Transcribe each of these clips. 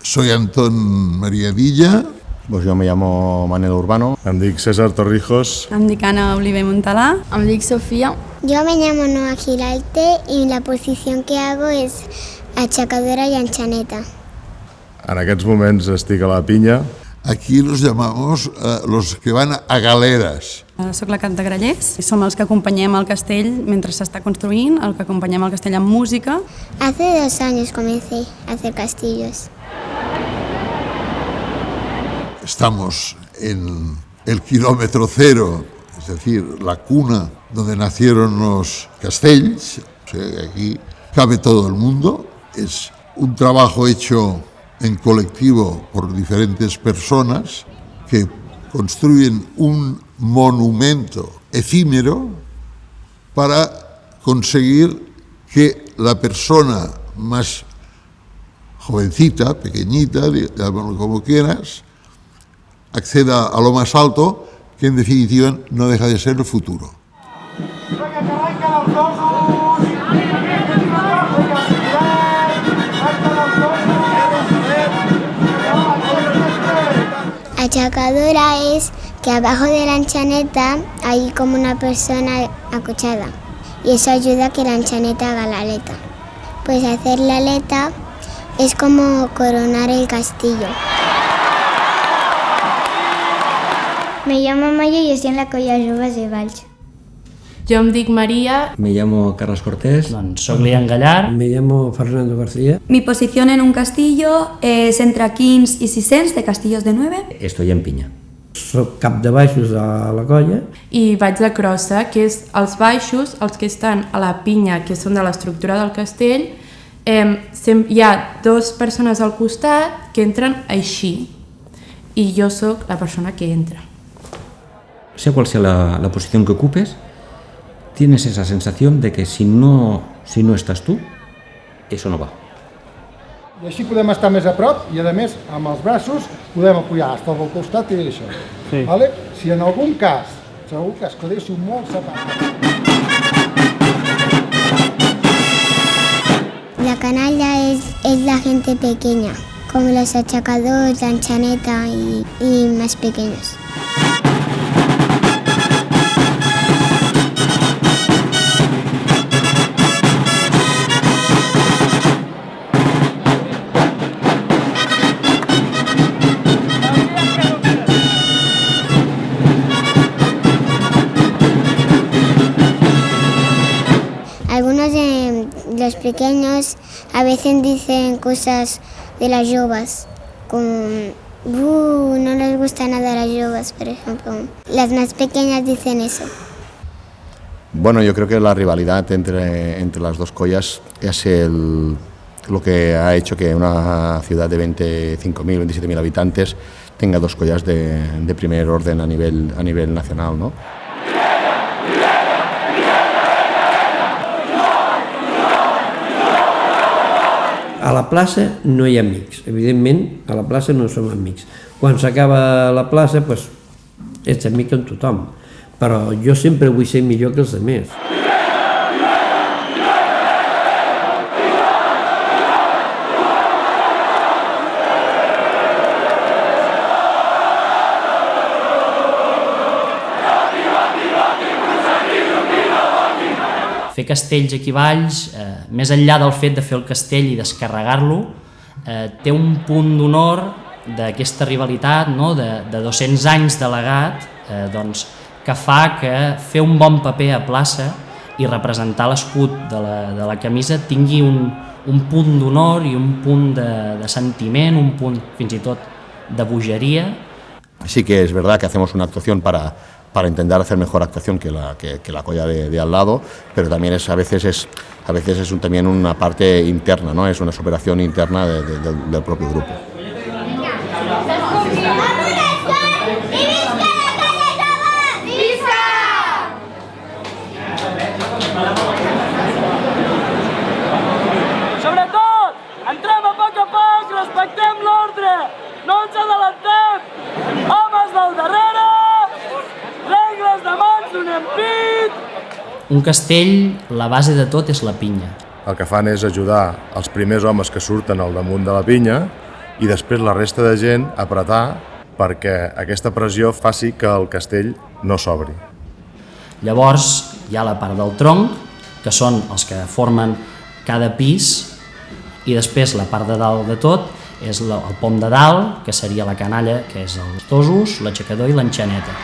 Soy Antón María Villa. Pues yo me llamo Manel Urbano. Em dic César Torrijos. Em dic Ana Oliver Montalà. Em dic Sofía. Yo me llamo Noa Giralte y la posición que hago es achacadora y anchaneta. En aquests moments estic a la pinya. Aquí los llamamos los que van a galeres. Soc la Cat de Grallers. Som els que acompanyem el castell mentre s'està construint, el que acompanyem el castell amb música. Hace 2 años comencé a hacer castillos. Estamos en el kilómetro cero, es decir, la cuna donde nacieron los castells. O sea, aquí cabe todo el mundo. Es un trabajo hecho en colectivo por diferentes personas que construyen un monumento efímero para conseguir que la persona más jovencita, pequeñita, llámalo como quieras, acceda a lo más alto, que en definitiva no deja de ser el futuro. Achacadora es que abajo de la anchaneta hay como una persona acochada y eso ayuda a que la anchaneta haga la aleta. Pues hacer la aleta es como coronar el castillo. Me llamo Maya y estoy en la Colla Joves de Valls. Jo em dic María. Me llamo Carlos Cortés. Doncs soc Lian Gallar. Me llamo Fernando García. Mi posición en un castillo es entre 15 y 600 de castillos de 9. Estoy en pinya. Soc cap de baixos a la colla. I vaig de crossa, que és els baixos, els que estan a la pinya, que són de l'estructura del castell. Hi ha 2 persones al costat que entren així i jo sóc la persona que entra. Sea cual sea la posición que ocupes, tienes esa sensación de que si no estás tú, eso no va. I així podem estar més a prop i, a més, amb els braços podem apoyar fins al costat i això. Sí. Vale? Si en algun cas quedéssiu molt separats. La canalla es la gente pequeña, como los achacadores, la anchaneta y más pequeños. Algunos de los pequeños a veces dicen cosas de las yobas, como no les gusta nada las yobas, por ejemplo. Las más pequeñas dicen eso. Bueno, yo creo que la rivalidad entre las dos collas es lo que ha hecho que una ciudad de 25.000, 27.000 habitantes tenga 2 collas de primer orden a nivel nacional, ¿no? A la plaça no hi ha amics, evidentment a la plaça no som amics. Quan s'acaba la plaça ets amic amb tothom, però jo sempre vull ser millor que els altres. Fer castells aquí a Valls, més enllà del fet de fer el castell i descarregar-lo, té un punt d'honor d'aquesta rivalitat, no? de 200 anys de legat, que fa que fer un bon paper a plaça i representar l'escut de la camisa tingui un punt d'honor i un punt de sentiment, un punt fins i tot de bogeria. Sí que es verdad que hacemos una actuación para intentar hacer mejor actuación que la colla de al lado, pero también a veces es también una parte interna, ¿no? Es una superación interna del propio grupo. Sobretot, entrem a poc, respectem l'ordre, no ens adelantem, homes del darrere, regles de mans, donem pit. Un castell, la base de tot és la pinya. El que fan és ajudar els primers homes que surten al damunt de la pinya i després la resta de gent apretar perquè aquesta pressió faci que el castell no s'obri. Llavors hi ha la part del tronc, que són els que formen cada pis, i després la part de dalt de tot és el pom de dalt, que seria la canalla, que és els tosos, l'aixecador i l'enxaneta.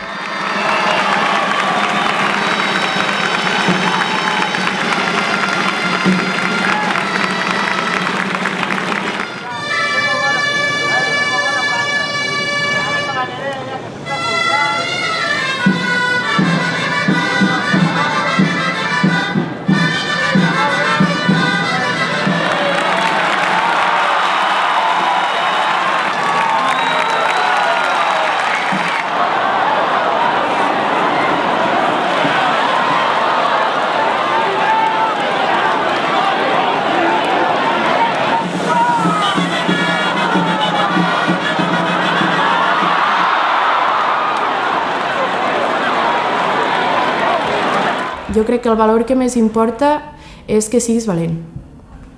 Yo creo que el valor que más importa es que sigues valent.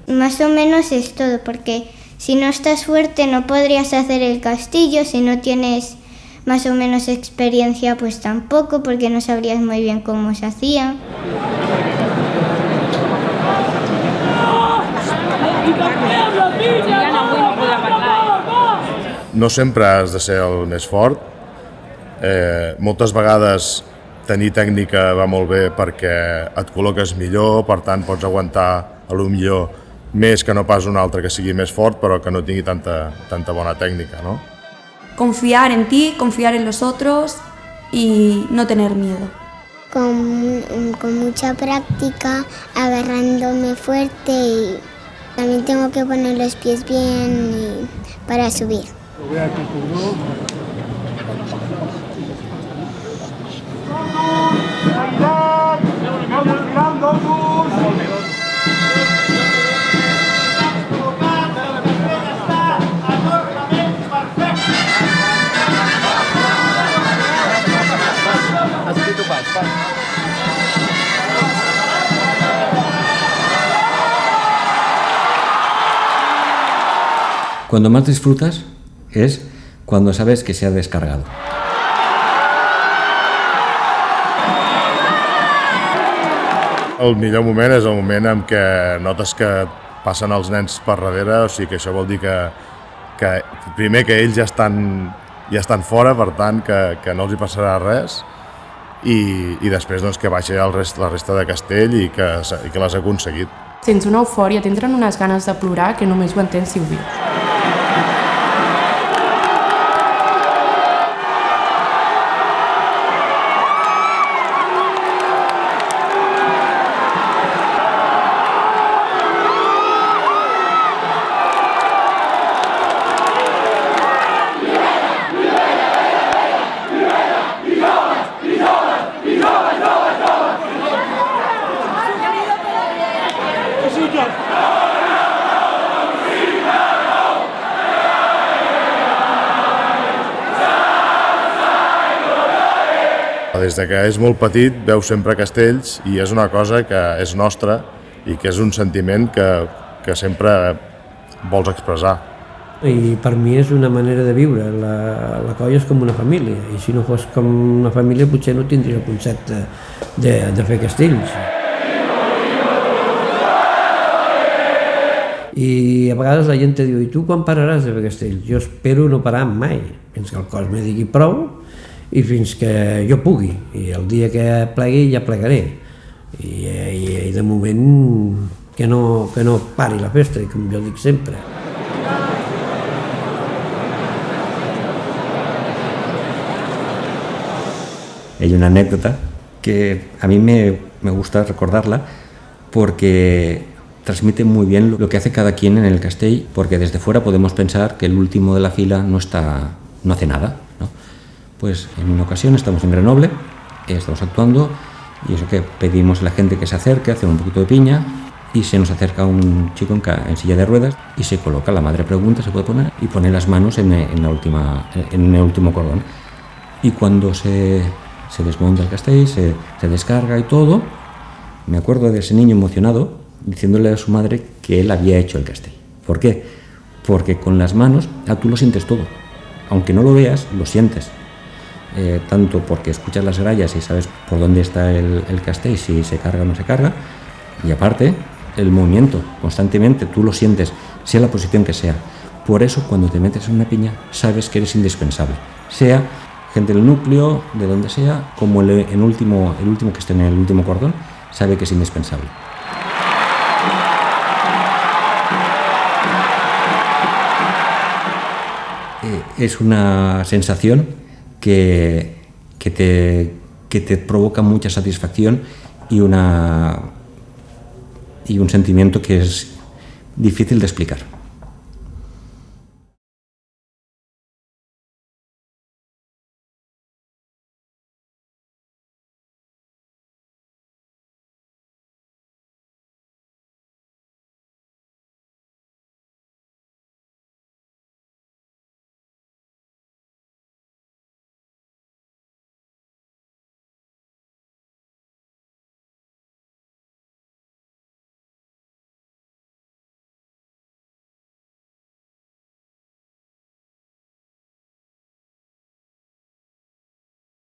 Más o menos es todo, porque si no estás fuerte no podrías hacer el castillo, si no tienes más o menos experiencia pues tampoco, porque no sabrías muy bien cómo se hacía. No sempre has de ser el més fort. Moltes vegades tenir tècnica va molt bé perquè et col·loques millor, per tant pots aguantar a lo millor més que no pas un altre que sigui més fort però que no tingui tanta bona tècnica, ¿no? Confiar en ti, confiar en los otros y no tener miedo. Con mucha práctica, agarrándome fuerte y también tengo que poner los pies bien para subir. Cuando más disfrutas es cuando sabes que se ha descargado. El millor moment és el moment en què notes que passen els nens per darrere, o sigui que això vol dir que primer que ells ja estan fora, per tant que no els hi passarà res, i després doncs, que baixi la resta de castell i que l'has aconseguit. Sents una eufòria, t'entren unes ganes de plorar que només ho entens si ho vius. Des que és molt petit veu sempre castells i és una cosa que és nostra i que és un sentiment que sempre vols expressar. I per mi és una manera de viure, la colla és com una família, i si no fos com una família potser no tindria el concepte de fer castells. I a vegades la gent te diu, i tu quan pararàs de fer castells? Jo espero no parar mai, fins que el cos me digui prou i fins que jo pugui, i el dia que plegui ja plegaré, i de moment que no pari la festa, com jo dic sempre. Hay una anécdota que a mí me gusta recordarla porque transmite muy bien lo que hace cada quien en el castell, porque desde fuera podemos pensar que el último de la fila no hace nada, ¿no? Pues en una ocasión estamos en Grenoble, estamos actuando y eso que pedimos a la gente que se acerque, hace un poquito de piña y se nos acerca un chico en silla de ruedas y se coloca, la madre pregunta, se puede poner y pone las manos en el último cordón. Y cuando se desmonta el castell, se descarga y todo, me acuerdo de ese niño emocionado diciéndole a su madre que él había hecho el castell. ¿Por qué? porque con las manos tú lo sientes todo. Aunque no lo veas, lo sientes. Tanto porque escuchas las grallas y sabes por dónde está el castell, si se carga o no se carga, y aparte el movimiento, constantemente tú lo sientes, sea la posición que sea. Por eso cuando te metes en una piña sabes que eres indispensable, sea gente del núcleo, de donde sea, como el último que esté en el último cordón, sabe que es indispensable. Es una sensación que te provoca mucha satisfacción y un sentimiento que es difícil de explicar.